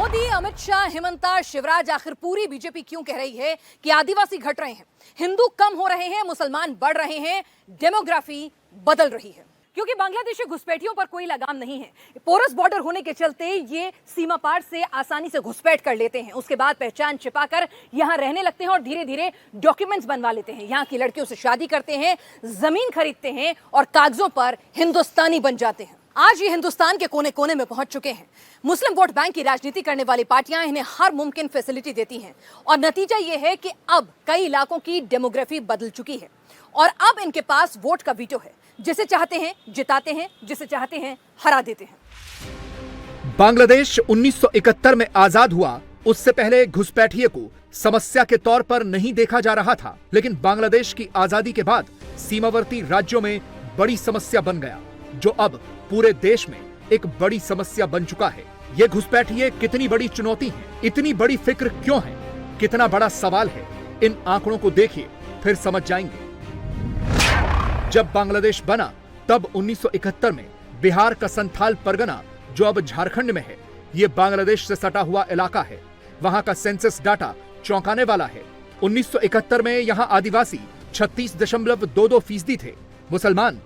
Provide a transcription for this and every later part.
मोदी, अमित शाह, हेमंता, शिवराज, आखिर पूरी बीजेपी क्यों कह रही है कि आदिवासी घट रहे हैं, हिंदू कम हो रहे हैं, मुसलमान बढ़ रहे हैं, डेमोग्राफी बदल रही है? क्योंकि बांग्लादेशी घुसपैठियों पर कोई लगाम नहीं है। पोरस बॉर्डर होने के चलते ये सीमा पार से आसानी से घुसपैठ कर लेते हैं, उसके बाद पहचान छिपाकर यहां रहने लगते हैं और धीरे धीरे डॉक्यूमेंट्स बनवा लेते हैं, यहां की लड़कियों से शादी करते हैं, जमीन खरीदते हैं और कागजों पर हिंदुस्तानी बन जाते हैं। आज ये हिंदुस्तान के कोने कोने में पहुंच चुके हैं। मुस्लिम वोट बैंक की राजनीति करने वाली पार्टियां इन्हें हर मुमकिन फैसिलिटी देती हैं और नतीजा ये है कि अब कई इलाकों की डेमोग्राफी बदल चुकी है और अब इनके पास वोट का वीटो है। जिसे चाहते हैं जिताते हैं, जिसे चाहते हैं हरा देते हैं। बांग्लादेश 1971 में आजाद हुआ, उससे पहले घुसपैठिए को समस्या के तौर पर नहीं देखा जा रहा था, लेकिन बांग्लादेश की आजादी के बाद सीमावर्ती राज्यों में बड़ी समस्या बन गया, जो अब पूरे देश में एक बड़ी समस्या बन चुका है। ये घुसपैठिए कितनी बड़ी चुनौती है, इतनी बड़ी फिक्र क्यों है, कितना बड़ा सवाल है, इन आंकड़ों को देखिए फिर समझ जाएंगे। जब बांग्लादेश बना तब 1971 में बिहार का संथाल परगना, जो अब झारखंड में है, ये बांग्लादेश से सटा हुआ इलाका है। वहां का सेंसस डाटा चौंकाने वाला है। 1971 में यहां आदिवासी 36.22% थे, मुसलमान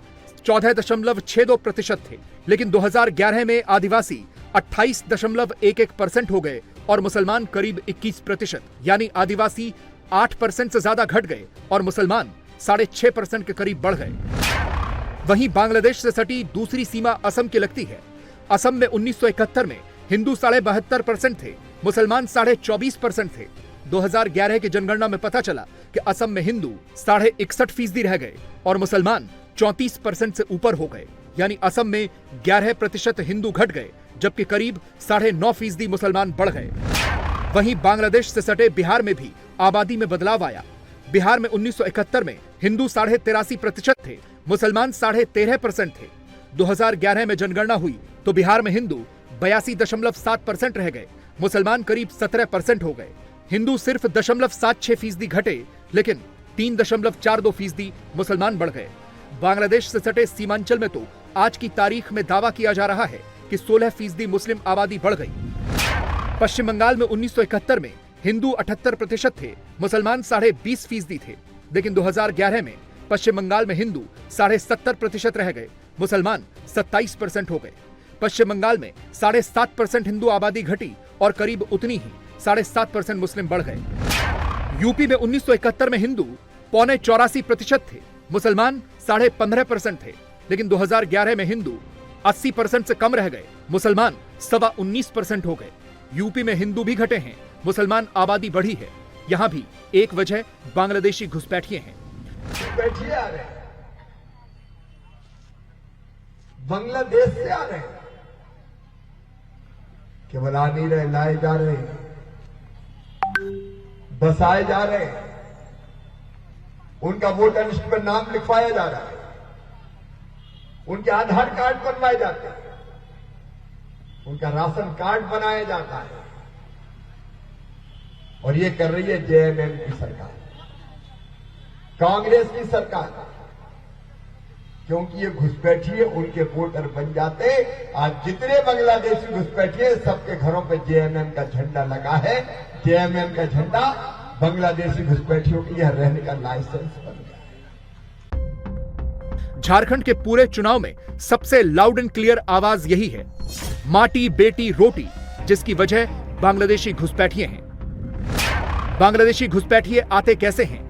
14.62% थे, लेकिन 2011 में आदिवासी 28.11% हो गए और मुसलमान करीब 21%, यानी आदिवासी 8% से ज्यादा घट गए और मुसलमान 6.5% के करीब बढ़ गए। वहीं बांग्लादेश से सटी दूसरी सीमा असम की लगती है। असम में 1971 में हिंदू 72.5% थे, मुसलमान 24.5% थे। 2011 की जनगणना में पता चला कि असम में हिंदू 61% रह गए और मुसलमान 34% से ऊपर हो गए, यानी असम में 11% हिंदू घट गए, जबकि करीब 9.5% मुसलमान बढ़ गए। वहीं बांग्लादेश से सटे बिहार में भी आबादी में बदलाव आया। बिहार में 1971 में हिंदू 83.5% थे, मुसलमान 13.5% थे। 2011 में जनगणना हुई तो बिहार में हिंदू 82.7% रह गए, मुसलमान करीब 17% हो गए। हिंदू सिर्फ 0.76% घटे, लेकिन 3.42% मुसलमान बढ़ गए। बांग्लादेश से सटे सीमांचल में तो आज की तारीख में दावा किया जा रहा है कि 16% मुस्लिम आबादी बढ़ गई। पश्चिम बंगाल में 1971 में हिंदू 78% थे, मुसलमान 20.5% थे, लेकिन 2011 में पश्चिम बंगाल में हिंदू 70.5% रह गए, मुसलमान 27% हो गए। पश्चिम बंगाल में 7.5% हिंदू आबादी घटी और करीब उतनी ही 7.5% मुस्लिम बढ़ गए। यूपी में 1971 में हिंदू 84.5% थे, मुसलमान 15.5% थे, लेकिन 2011 में हिंदू 80% से कम रह गए, मुसलमान 19% हो गए। यूपी में हिंदू भी घटे हैं, मुसलमान आबादी बढ़ी है। यहाँ भी एक वजह बांग्लादेशी घुसपैठिए हैं। घुसपैठिए आ रहे हैं, बांग्लादेश से आ रहे हैं, केवल आ नहीं रहे, लाए जा रहे हैं, बसाए जा रहे हैं, उनका वोटर लिस्ट पर नाम लिखवाया जा रहा है, उनके आधार कार्ड बनवाए जाते हैं, उनका राशन कार्ड बनाया जाता है, और ये कर रही है जेएमएम की सरकार, कांग्रेस की सरकार। क्योंकि ये घुसपैठिए उनके वोटर बन जाते। आज जितने बांग्लादेशी घुसपैठिए सबके घरों पे जेएमएम का झंडा लगा है। जेएमएम का झंडा बांग्लादेशी घुसपैठियों के लिए रहने का लाइसेंस बन गया है। झारखंड के पूरे चुनाव में सबसे लाउड एंड क्लियर आवाज यही है, माटी बेटी रोटी, जिसकी वजह बांग्लादेशी घुसपैठिए हैं। बांग्लादेशी घुसपैठिए आते कैसे हैं?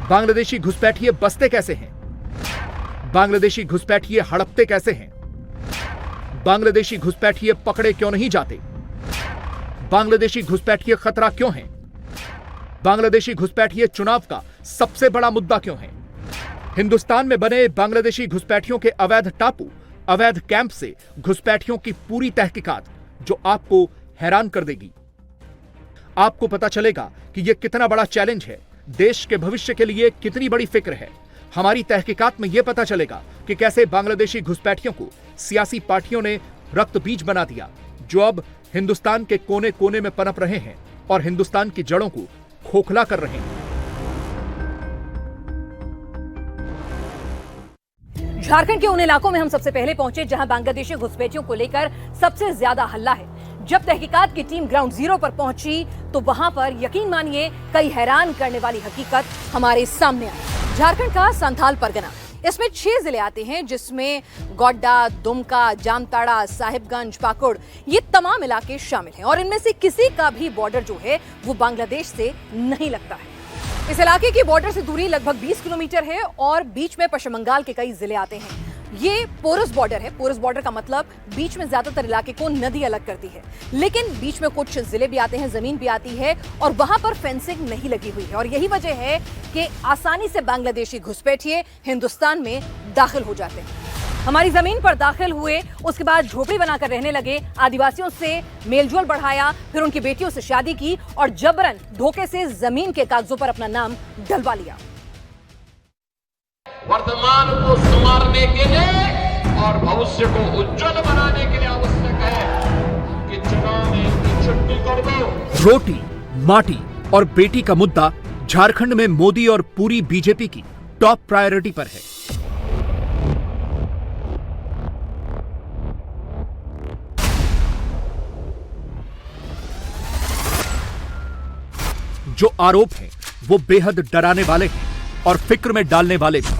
बांग्लादेशी घुसपैठिए बसते कैसे हैं? बांग्लादेशी घुसपैठिए हड़पते कैसे हैं? बांग्लादेशी घुसपैठिए पकड़े क्यों नहीं जाते? बांग्लादेशी घुसपैठिए खतरा क्यों हैं? बांग्लादेशी घुसपैठिए चुनाव का सबसे बड़ा मुद्दा क्यों है? हिंदुस्तान में बने बांग्लादेशी घुसपैठियों के अवैध टापू, अवैध कैंप से घुसपैठियों की पूरी तहकीकात, जो आपको हैरान कर देगी। आपको पता चलेगा कि यह कितना बड़ा चैलेंज है, देश के भविष्य के लिए कितनी बड़ी फिक्र है। हमारी तहकीकात में यह पता चलेगा कि कैसे बांग्लादेशी घुसपैठियों को सियासी पार्टियों ने रक्त बीज बना दिया, जो अब हिंदुस्तान के कोने कोने में पनप रहे हैं और हिंदुस्तान की जड़ों को खोखला कर रहे हैं। झारखंड के उन इलाकों में हम सबसे पहले पहुंचे जहां बांग्लादेशी घुसपैठियों को लेकर सबसे ज्यादा हल्ला है, जब तहकीकात की टीम ग्राउंड जीरो पर पहुंची तो वहां पर यकीन मानिए कई हैरान करने वाली हकीकत हमारे सामने आई। झारखंड का संथाल परगना, इसमें 6 जिले आते हैं जिसमें गोड्डा, दुमका, जामताड़ा, साहिबगंज, पाकुड़ ये तमाम इलाके शामिल हैं और इनमें से किसी का भी बॉर्डर जो है वो बांग्लादेश से नहीं लगता है। इस इलाके की बॉर्डर से दूरी लगभग 20 किलोमीटर है और बीच में पश्चिम बंगाल के कई जिले आते हैं। ये पोरस बॉर्डर है। पोरस बॉर्डर का मतलब बीच में ज्यादातर इलाके को नदी अलग करती है, लेकिन बीच में कुछ जिले भी आते हैं, जमीन भी आती है और वहां पर फेंसिंग नहीं लगी हुई है और यही वजह है कि आसानी से बांग्लादेशी घुसपैठिए हिंदुस्तान में दाखिल हो जाते हैं। हमारी जमीन पर दाखिल हुए, उसके बाद झोपड़ी बनाकर रहने लगे, आदिवासियों से मेलजोल बढ़ाया, फिर उनकी बेटियों से शादी की और जबरन धोखे से जमीन के कागजों पर अपना नाम डलवा लिया। वर्तमान को संवारने के लिए और भविष्य को उज्जवल बनाने के लिए आवश्यक है कि चुनाव में इनकी छुट्टी कर दो। रोटी, माटी और बेटी का मुद्दा झारखंड में मोदी और पूरी बीजेपी की टॉप प्रायोरिटी पर है। जो आरोप हैं वो बेहद डराने वाले हैं और फिक्र में डालने वाले भी।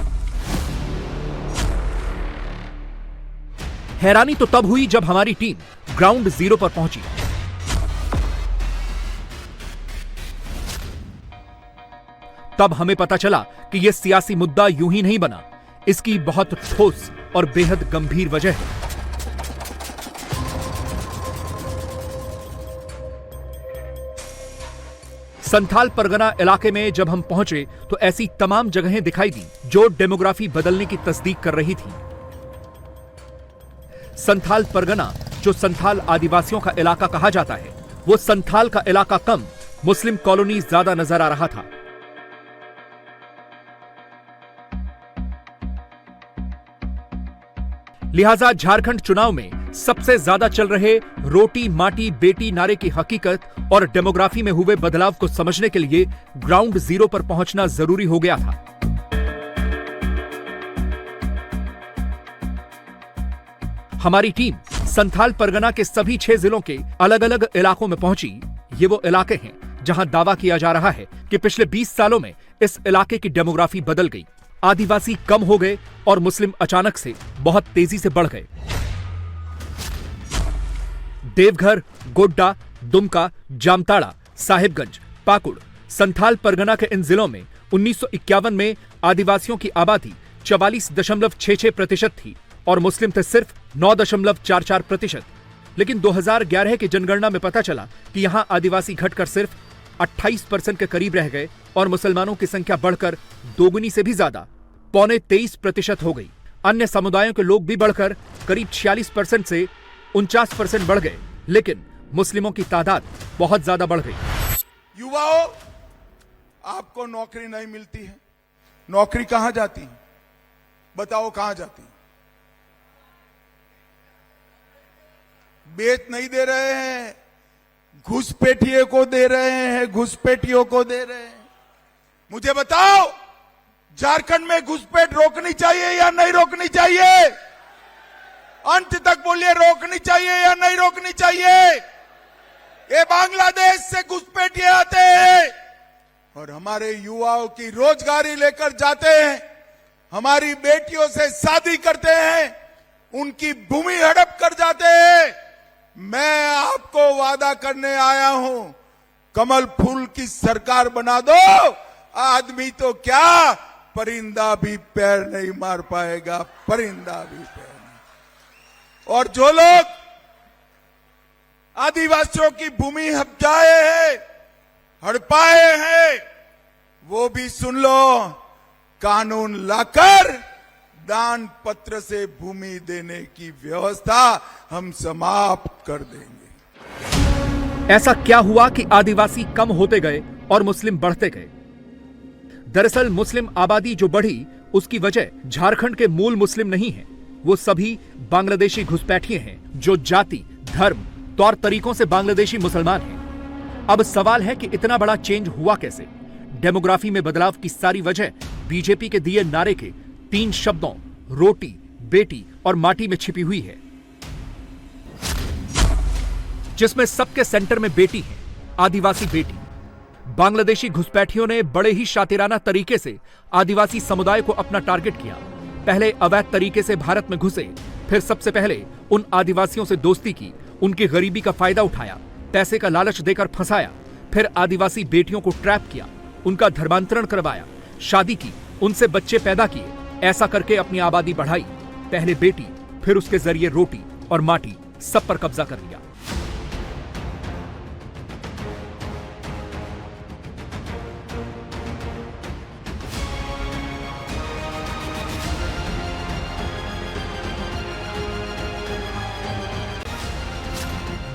हैरानी तो तब हुई जब हमारी टीम ग्राउंड जीरो पर पहुंची। तब हमें पता चला कि यह सियासी मुद्दा यूं ही नहीं बना, इसकी बहुत ठोस और बेहद गंभीर वजह है। संथाल परगना इलाके में जब हम पहुंचे तो ऐसी तमाम जगहें दिखाई दी जो डेमोग्राफी बदलने की तस्दीक कर रही थी। संथाल परगना, जो संथाल आदिवासियों का इलाका कहा जाता है, वो संथाल का इलाका कम, मुस्लिम कॉलोनी ज्यादा नजर आ रहा था। लिहाजा झारखंड चुनाव में सबसे ज्यादा चल रहे रोटी माटी बेटी नारे की हकीकत और डेमोग्राफी में हुए बदलाव को समझने के लिए ग्राउंड जीरो पर पहुंचना जरूरी हो गया था। हमारी टीम संथाल परगना के सभी 6 जिलों के अलग अलग इलाकों में पहुंची। ये वो इलाके हैं जहां दावा किया जा रहा है कि पिछले 20 सालों में इस इलाके की डेमोग्राफी बदल गई। आदिवासी कम हो गए और मुस्लिम अचानक से बहुत तेजी से बढ़ गए। देवघर, गोड्डा, दुमका, जामताड़ा, साहिबगंज, पाकुड़, संथाल परगना के इन जिलों में 1951 में आदिवासियों की आबादी 44.66% थी और मुस्लिम थे सिर्फ 9.44%। लेकिन 2011 की जनगणना में पता चला कि यहां आदिवासी घटकर सिर्फ 28% के करीब रह गए और मुसलमानों की संख्या बढ़कर दोगुनी से भी ज्यादा 23.25% हो गई। अन्य समुदायों के लोग भी बढ़कर करीब 46% से 49% बढ़ गए, लेकिन मुस्लिमों की तादाद बहुत ज्यादा बढ़ गई। युवाओं, आपको नौकरी नहीं मिलती है, नौकरी कहां जाती है? बताओ कहां जाती है? बेच नहीं दे रहे हैं, घुसपैठिए को दे रहे हैं, घुसपैठियों को दे रहे हैं। मुझे बताओ, झारखंड में घुसपैठ रोकनी चाहिए या नहीं रोकनी चाहिए? अंत तक बोलिए, रोकनी चाहिए या नहीं रोकनी चाहिए? ये बांग्लादेश से घुसपैठिए आते हैं और हमारे युवाओं की रोजगारी लेकर जाते हैं, हमारी बेटियों से शादी करते हैं, उनकी भूमि हड़प कर जाते हैं। मैं आपको वादा करने आया हूं, कमल फूल की सरकार बना दो, आदमी तो क्या, परिंदा भी पैर नहीं मार पाएगा, परिंदा भी पैर नहीं। और जो लोग आदिवासियों की भूमि हड़पाए हैं, हड़पाए हैं, वो भी सुन लो, कानून लाकर दान पत्र से भूमि देने की व्यवस्था हम समाप्त कर देंगे। ऐसा क्या हुआ कि आदिवासी कम होते गए और मुस्लिम बढ़ते गए? दरअसल मुस्लिम आबादी जो बढ़ी, उसकी वजह झारखंड के मूल मुस्लिम नहीं है, वो सभी बांग्लादेशी घुसपैठिए हैं जो जाति, धर्म, तौर तरीकों से बांग्लादेशी मुसलमान हैं। अब सवाल है कि इतना बड़ा चेंज हुआ कैसे? डेमोग्राफी में बदलाव की सारी वजह बीजेपी के दिए नारे के 3 शब्दों रोटी, बेटी और माटी में छिपी हुई है। जिसमें सबके सेंटर में बेटी है, आदिवासी बेटी। बांग्लादेशी घुसपैठियों ने बड़े ही शातिराना तरीके से आदिवासी समुदाय को अपना टारगेट किया। पहले अवैध तरीके से भारत में घुसे, फिर सबसे पहले उन आदिवासियों से दोस्ती की, उनकी गरीबी का फायदा उठाया, पैसे का लालच देकर फंसाया, फिर आदिवासी बेटियों को ट्रैप किया, उनका धर्मांतरण करवाया, शादी की, उनसे बच्चे पैदा किए। ऐसा करके अपनी आबादी बढ़ाई। पहले बेटी, फिर उसके जरिए रोटी और माटी, सब पर कब्जा कर लिया।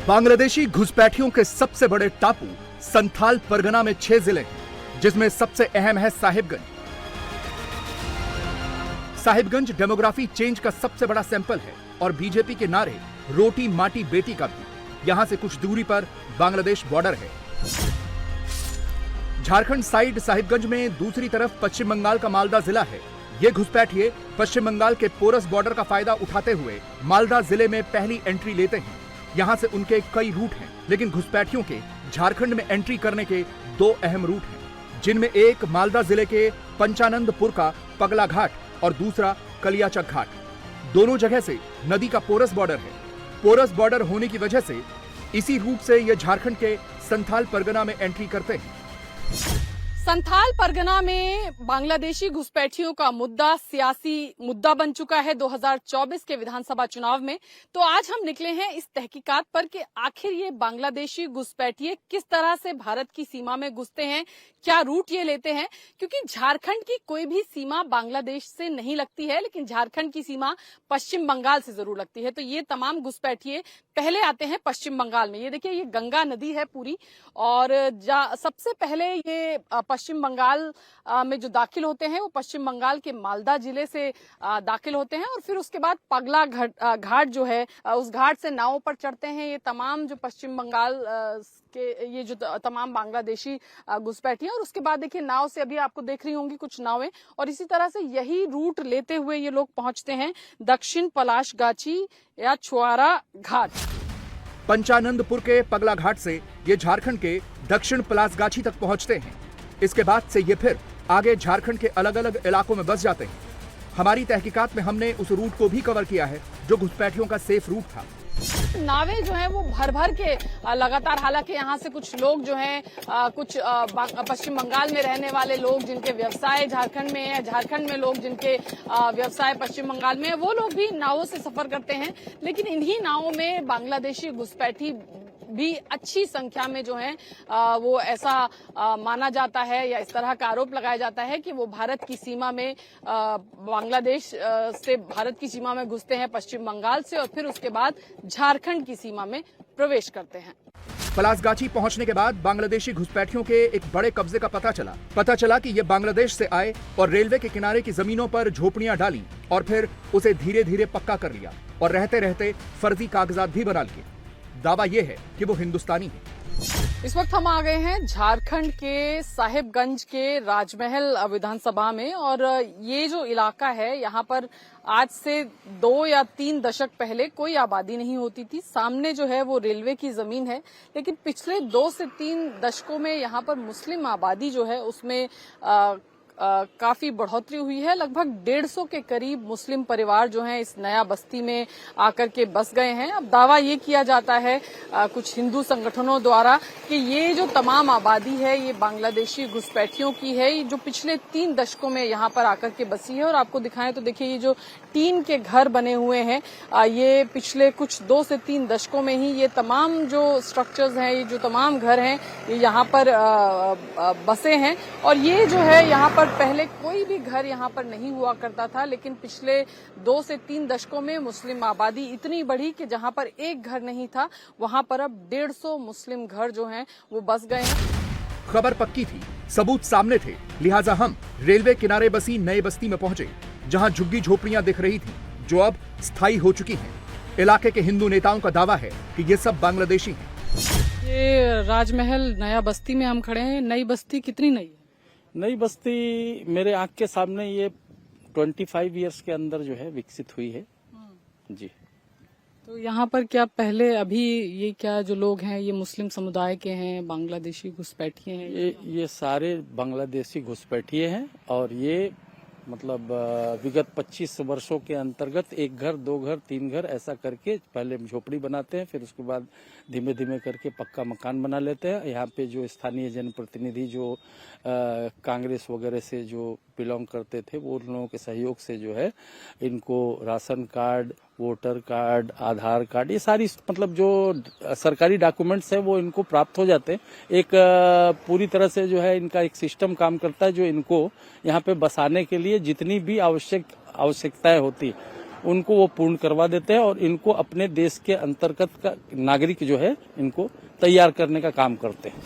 बांग्लादेशी घुसपैठियों के सबसे बड़े टापू संथाल परगना में 6 जिले हैं, जिसमें सबसे अहम है साहिबगंज। साहिबगंज डेमोग्राफी चेंज का सबसे बड़ा सैंपल है और बीजेपी के नारे रोटी माटी बेटी का भी। यहां से कुछ दूरी पर बांग्लादेश बॉर्डर है। झारखंड साइड साहिबगंज में दूसरी तरफ पश्चिम बंगाल का मालदा जिला है। ये घुसपैठिए पश्चिम बंगाल के पोरस बॉर्डर का फायदा उठाते हुए मालदा जिले में पहली एंट्री लेते हैं। यहां से उनके कई रूट हैं, लेकिन घुसपैठियों के झारखंड में एंट्री करने के 2 अहम रूट हैं, जिनमें एक मालदा जिले के पंचानंदपुर का पगला घाट और दूसरा कलियाचक घाट। दोनों जगह से नदी का पोरस बॉर्डर है। पोरस बॉर्डर होने की वजह से इसी रूट से ये झारखंड के संथाल परगना में एंट्री करते हैं। संथाल परगना में बांग्लादेशी घुसपैठियों का मुद्दा सियासी मुद्दा बन चुका है 2024 के विधानसभा चुनाव में। तो आज हम निकले हैं इस तहकीकात पर कि आखिर ये बांग्लादेशी घुसपैठिए किस तरह से भारत की सीमा में घुसते हैं, क्या रूट ये लेते हैं, क्योंकि झारखंड की कोई भी सीमा बांग्लादेश से नहीं लगती है, लेकिन झारखंड की सीमा पश्चिम बंगाल से जरूर लगती है। तो ये तमाम घुसपैठिए पहले आते हैं पश्चिम बंगाल में। ये देखिए, ये गंगा नदी है पूरी, और सबसे पहले ये पश्चिम बंगाल में जो दाखिल होते हैं वो पश्चिम बंगाल के मालदा जिले से दाखिल होते हैं, और फिर उसके बाद पगला घाट जो है, उस घाट से नावों पर चढ़ते हैं। ये तमाम जो पश्चिम बंगाल के ये जो तमाम बांग्लादेशी घुसपैठिए, और उसके बाद देखिए नाव से अभी आपको देख रही होंगी कुछ नावें, और इसी तरह से यही रूट लेते हुए ये लोग पहुंचते हैं दक्षिण पलाशगाछी या छुआरा घाट। पंचानंदपुर के पगला घाट से ये झारखंड के दक्षिण पलाशगाछी तक पहुंचते हैं। इसके बाद से ये फिर आगे झारखंड के अलग अलग इलाकों में बस जाते हैं। हमारी तहकीकात में हमने उस रूट को भी कवर किया है जो घुसपैठियों का सेफ रूट था। नावें जो है वो भर भर के लगातार, हालांकि यहाँ से कुछ लोग जो हैं, कुछ पश्चिम बंगाल में रहने वाले लोग जिनके व्यवसाय झारखंड में है, झारखंड में लोग जिनके व्यवसाय पश्चिम बंगाल में है, वो लोग भी नावों से सफर करते हैं। लेकिन इन्हीं नावों में बांग्लादेशी घुसपैठी भी अच्छी संख्या में जो है वो ऐसा माना जाता है या इस तरह का आरोप लगाया जाता है कि वो भारत की सीमा में बांग्लादेश से भारत की सीमा में घुसते हैं पश्चिम बंगाल से, और फिर उसके बाद झारखंड की सीमा में प्रवेश करते हैं। पलाशगाछी पहुंचने के बाद बांग्लादेशी घुसपैठियों के एक बड़े कब्जे का पता चला कि ये बांग्लादेश से आए और रेलवे के किनारे की जमीनों पर झोपड़ियां डाली और फिर उसे धीरे धीरे पक्का कर लिया और रहते रहते फर्जी कागजात भी बना लिए। दावा यह है कि वो हिंदुस्तानी है। इस वक्त हम आ गए हैं झारखंड के साहिबगंज के राजमहल विधानसभा में, और ये जो इलाका है यहाँ पर आज से 2 या 3 दशक पहले कोई आबादी नहीं होती थी। सामने जो है वो रेलवे की जमीन है, लेकिन पिछले 2 से 3 दशकों में यहाँ पर मुस्लिम आबादी जो है उसमें काफी बढ़ोतरी हुई है। लगभग 150 के करीब मुस्लिम परिवार जो हैं इस नया बस्ती में आकर के बस गए हैं। अब दावा ये किया जाता है कुछ हिंदू संगठनों द्वारा कि ये जो तमाम आबादी है ये बांग्लादेशी घुसपैठियों की है, ये जो पिछले 3 दशकों में यहाँ पर आकर के बसी है। और आपको दिखाएं तो देखिए, ये जो टीन के घर बने हुए हैं, ये पिछले कुछ 2 से 3 दशकों में ही ये तमाम जो स्ट्रक्चर्स हैं, ये जो तमाम घर हैं, ये यहाँ पर बसे हैं। और ये जो है यहाँ पर पहले कोई भी घर यहाँ पर नहीं हुआ करता था, लेकिन पिछले 2 से 3 दशकों में मुस्लिम आबादी इतनी बढ़ी कि जहाँ पर एक घर नहीं था वहाँ पर अब 150 मुस्लिम घर जो हैं वो बस गए हैं। खबर पक्की थी, सबूत सामने थे, लिहाजा हम रेलवे किनारे बसी नई बस्ती में पहुंचे, जहां झुग्गी झोपड़ियां दिख रही थी जो अब स्थायी हो चुकी हैं। इलाके के हिंदू नेताओं का दावा है कि ये सब बांग्लादेशी हैं। ये राजमहल नया बस्ती में हम खड़े हैं। नई बस्ती कितनी नई है? नई बस्ती मेरे आंख के सामने ये 25 इयर्स के अंदर जो है विकसित हुई है जी। तो यहाँ पर क्या पहले अभी ये क्या जो लोग हैं ये मुस्लिम समुदाय के हैं, बांग्लादेशी घुसपैठिए हैं? ये सारे बांग्लादेशी घुसपैठिए हैं और ये मतलब विगत 25 वर्षों के अंतर्गत एक घर, दो घर, तीन घर ऐसा करके पहले झोपड़ी बनाते हैं, फिर उसके बाद धीमे धीमे करके पक्का मकान बना लेते हैं। यहाँ पे जो स्थानीय जनप्रतिनिधि जो कांग्रेस वगैरह से जो बिलोंग करते थे वो उन लोगों के सहयोग से जो है इनको राशन कार्ड, वोटर कार्ड, आधार कार्ड, ये सारी मतलब जो सरकारी डॉक्यूमेंट्स है वो इनको प्राप्त हो जाते हैं। एक पूरी तरह से जो है इनका एक सिस्टम काम करता है जो इनको यहाँ पे बसाने के लिए जितनी भी आवश्यकताएं होती उनको वो पूर्ण करवा देते हैं और इनको अपने देश के अंतर्गत का नागरिक जो है इनको तैयार करने का काम करते हैं।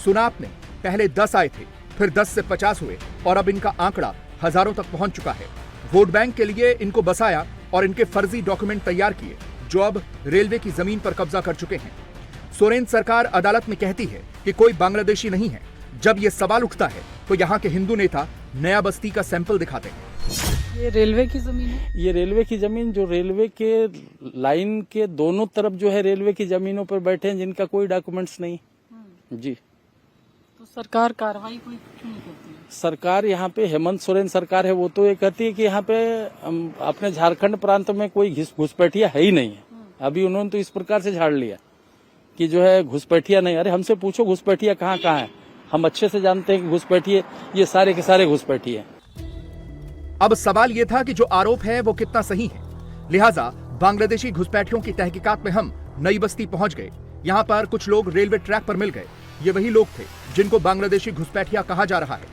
सुना आपने, पहले 10 आए थे, फिर 10 से 50 हुए और अब इनका आंकड़ा हजारों तक पहुंच चुका है। वोट बैंक के लिए इनको बसाया और इनके फर्जी डॉक्यूमेंट तैयार किए जो अब रेलवे की जमीन पर कब्जा कर चुके हैं। सोरेन सरकार अदालत में कहती है कि कोई बांग्लादेशी नहीं है। जब ये सवाल उठता है तो यहाँ के हिंदू नेता नया बस्ती का सैंपल दिखाते हैं। ये रेलवे की जमीन है? ये रेलवे की जमीन जो रेलवे के लाइन के दोनों तरफ जो है रेलवे की जमीनों पर बैठे हैं जिनका कोई डॉक्यूमेंट्स नहीं। जी। तो सरकार कार्रवाई कोई क्यों नहीं करती है? सरकार यहाँ पे हेमंत सोरेन सरकार है वो तो ये कहती है कि यहाँ पे अपने झारखंड प्रांत में कोई घुसपैठिया है ही नहीं है। अभी उन्होंने तो इस प्रकार से झाड़ लिया कि जो है घुसपैठिया नहीं। अरे हमसे पूछो घुसपैठिया कहाँ कहाँ है, हम अच्छे से जानते हैं कि घुसपैठिए ये सारे के सारे घुसपैठिए। अब सवाल ये था कि जो आरोप है वो कितना सही है। लिहाजा बांग्लादेशी घुसपैठियों की तहकीकात में हम नई बस्ती पहुंच गए। यहाँ पर कुछ लोग रेलवे ट्रैक पर मिल गए। ये वही लोग थे जिनको बांग्लादेशी घुसपैठिया कहा जा रहा है।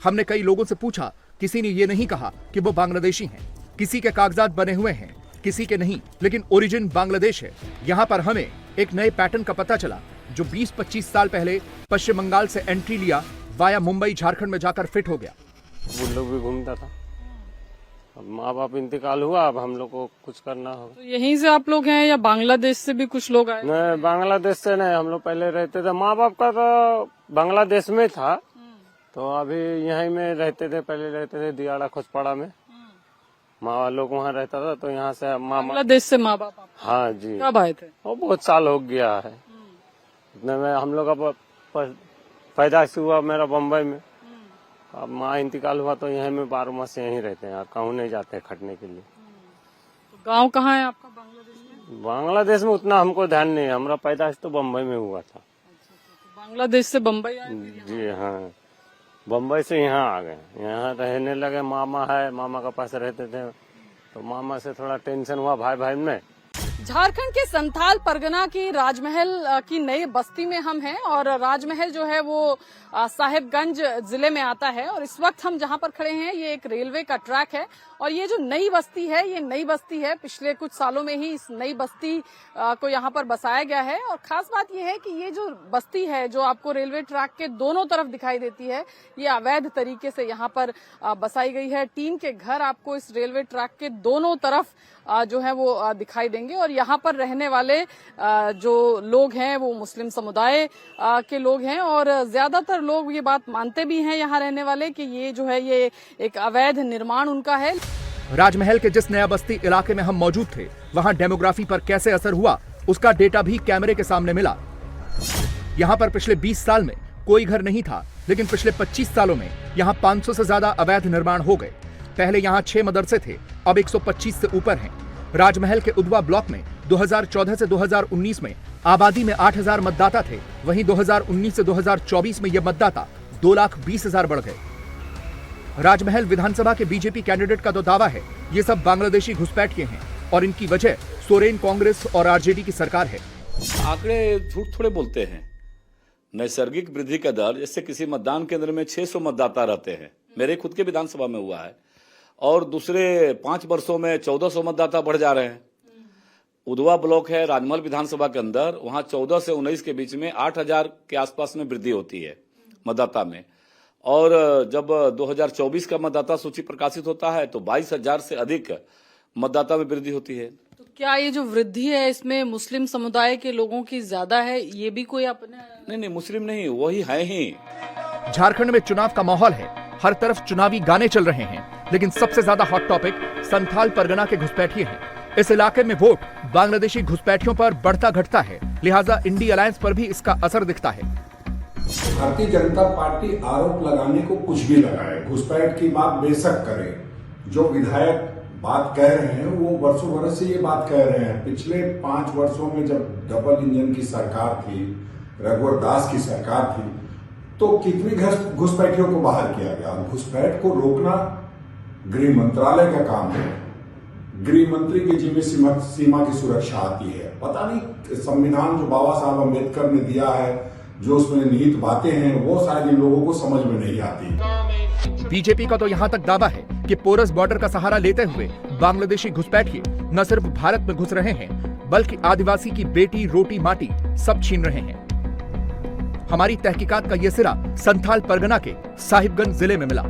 हमने कई लोगों से पूछा, किसी ने ये नहीं कहा कि वो बांग्लादेशी हैं। किसी के कागजात बने हुए हैं, किसी के नहीं, लेकिन ओरिजिन बांग्लादेश है। यहाँ पर हमें एक नए पैटर्न का पता चला जो 20-25 साल पहले पश्चिम बंगाल से एंट्री लिया, वाया मुंबई झारखंड में जाकर फिट हो गया। वो लोग भी घूमता था, अब माँ बाप इंतकाल हुआ, अब हम लोग को कुछ करना होगा। तो यहीं से आप लोग हैं या बांग्लादेश से भी कुछ लोग आए? नहीं, बांग्लादेश से नहीं, हम लोग पहले रहते थे, माँ बाप का तो बांग्लादेश में था, तो अभी यहीं में रहते थे, पहले रहते थे दियाड़ा खोजपाड़ा में, माँ लोग वहाँ रहता था, तो यहाँ से बांग्लादेश से माँ बाप? हाँ जी। कब आए थे? वो बहुत साल हो गया है। इतने में हम लोग का पैदाइश हुआ मेरा बम्बई में, अब माँ इंतकाल हुआ तो यहीं में 12 माह से यहीं रहते हैं, कहूँ नहीं जाते हैं खटने के लिए। तो गांव कहाँ है आपका बांग्लादेश में? बांग्लादेश में उतना हमको ध्यान नहीं है, हमारा पैदाइश तो बम्बई में हुआ था। तो बांग्लादेश से बम्बई आए? जी हाँ, बम्बई से यहाँ आ गए, यहाँ रहने लगे। मामा है, मामा के पास रहते थे, तो मामा से थोड़ा टेंशन हुआ भाई भाई में। झारखंड के संथाल परगना की राजमहल की नई बस्ती में हम हैं और राजमहल जो है वो साहिबगंज जिले में आता है और इस वक्त हम जहां पर खड़े हैं ये एक रेलवे का ट्रैक है और ये जो नई बस्ती है ये नई बस्ती है। पिछले कुछ सालों में ही इस नई बस्ती को यहाँ पर बसाया गया है और खास बात ये है कि ये जो बस्ती है जो आपको रेलवे ट्रैक के दोनों तरफ दिखाई देती है ये अवैध तरीके से यहाँ पर बसाई गई है। टीन के घर आपको इस रेलवे ट्रैक के दोनों तरफ जो है वो दिखाई देंगे और यहाँ पर रहने वाले जो लोग हैं वो मुस्लिम समुदाय के लोग हैं और ज्यादातर लोग ये बात मानते भी हैं यहाँ रहने वाले कि ये जो है ये एक अवैध निर्माण उनका है। राजमहल के जिस नया बस्ती इलाके में हम मौजूद थे वहाँ डेमोग्राफी पर कैसे असर हुआ उसका डेटा भी कैमरे के सामने मिला। यहाँ पर पिछले 20 साल में कोई घर नहीं था, लेकिन पिछले 25 सालों में यहाँ 500 से ज्यादा अवैध निर्माण हो गए। पहले यहाँ 6 मदरसे थे, अब 125 से ऊपर हैं। राजमहल के उदवा ब्लॉक में 2014 से 2019 में आबादी में 8,000 मतदाता थे, वहीं 2019 से 2024 में ये मतदाता 2,20,000 बढ़ गए। राजमहल विधानसभा के बीजेपी कैंडिडेट का तो दावा है ये सब बांग्लादेशी घुसपैठिए हैं और इनकी वजह सोरेन कांग्रेस और आरजेडी की सरकार है। आंकड़े झूठ थोड़े बोलते हैं। नैसर्गिक वृद्धि का दर, जैसे किसी मतदान केंद्र में 600 मतदाता रहते हैं, मेरे खुद के विधानसभा में हुआ है, और दूसरे 5 वर्षों में 1400 मतदाता बढ़ जा रहे हैं। उदवा ब्लॉक है राजमहल विधानसभा के अंदर, वहां 14 से 19 के बीच में 8,000 के आसपास में वृद्धि होती है मतदाता में, और जब 2024 का मतदाता सूची प्रकाशित होता है तो 22,000 से अधिक मतदाता में वृद्धि होती है। तो क्या ये जो वृद्धि है इसमें मुस्लिम समुदाय के लोगों की ज्यादा है, ये भी कोई अपने? नहीं, मुस्लिम नहीं, वही है ही। झारखंड में चुनाव का माहौल है, हर तरफ चुनावी गाने चल रहे हैं, लेकिन सबसे ज्यादा हॉट टॉपिक संथाल परगना के घुसपैठिए हैं। इस इलाके में वोट बांग्लादेशी घुसपैठियों पर बढ़ता घटता है, लिहाजा इंडी अलायंस पर भी इसका असर दिखता है। भारतीय जनता पार्टी आरोप लगाने को कुछ भी लगाए, घुसपैठ की बात बेशक करे। जो विधायक बात कह रहे हैं वो वर्षों बरस से ये बात कह रहे हैं। पिछले 5 वर्षों में जब डबल इंजन की सरकार थी, रघुवर दास की सरकार थी, तो कितनी घुसपैठियों को बाहर किया गया। घुसपैठ को रोकना गृह मंत्रालय का काम है, गृह मंत्री की जिम्मे सीमा की सुरक्षा आती है। पता नहीं संविधान जो बाबा साहब अम्बेडकर ने दिया है, जो उसमें निहित बातें हैं, वो शायद इन लोगों को समझ में नहीं आती। बीजेपी का तो यहाँ तक दावा है कि पोरस बॉर्डर का सहारा लेते हुए बांग्लादेशी घुसपैठिए न सिर्फ भारत में घुस रहे हैं, बल्कि आदिवासी की बेटी रोटी माटी सब छीन रहे हैं। हमारी तहकीकात का ये सिरा संथाल परगना के साहिबगंज जिले में मिला।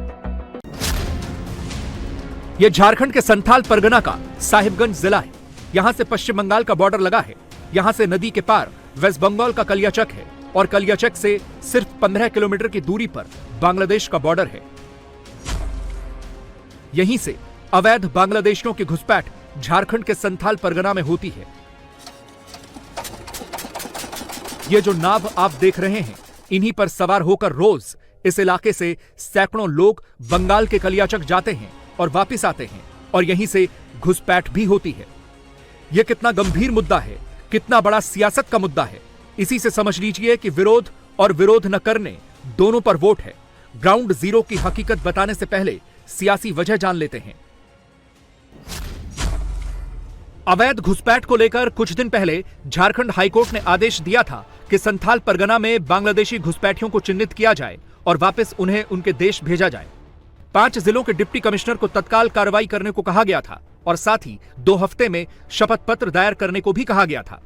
ये झारखंड के संथाल परगना का साहिबगंज जिला है। यहाँ से पश्चिम बंगाल का बॉर्डर लगा है। यहाँ से नदी के पार वेस्ट बंगाल का कलियाचक है और कलियाचक से सिर्फ 15 किलोमीटर की दूरी पर बांग्लादेश का बॉर्डर है। यहीं से अवैध बांग्लादेशियों की घुसपैठ झारखंड के संथाल परगना में होती है। ये जो नाव आप देख रहे हैं, इन्हीं पर सवार होकर रोज इस इलाके से सैकड़ों लोग बंगाल के कलियाचक जाते हैं और वापस आते हैं और यहीं से घुसपैठ भी होती है। यह कितना गंभीर मुद्दा है, कितना बड़ा सियासत का मुद्दा है, इसी से समझ लीजिए कि विरोध और विरोध न करने दोनों पर वोट है। ग्राउंड जीरो की हकीकत बताने से पहले सियासी वजह जान लेते हैं। अवैध घुसपैठ को लेकर कुछ दिन पहले झारखंड हाईकोर्ट ने आदेश दिया था कि संथाल परगना में बांग्लादेशी घुसपैठियों को चिन्हित किया जाए और वापस उन्हें उनके देश भेजा जाए। 5 जिलों के डिप्टी कमिश्नर को तत्काल कार्रवाई करने को कहा गया था और साथ ही 2 हफ्ते में शपथ पत्र दायर करने को भी कहा गया था।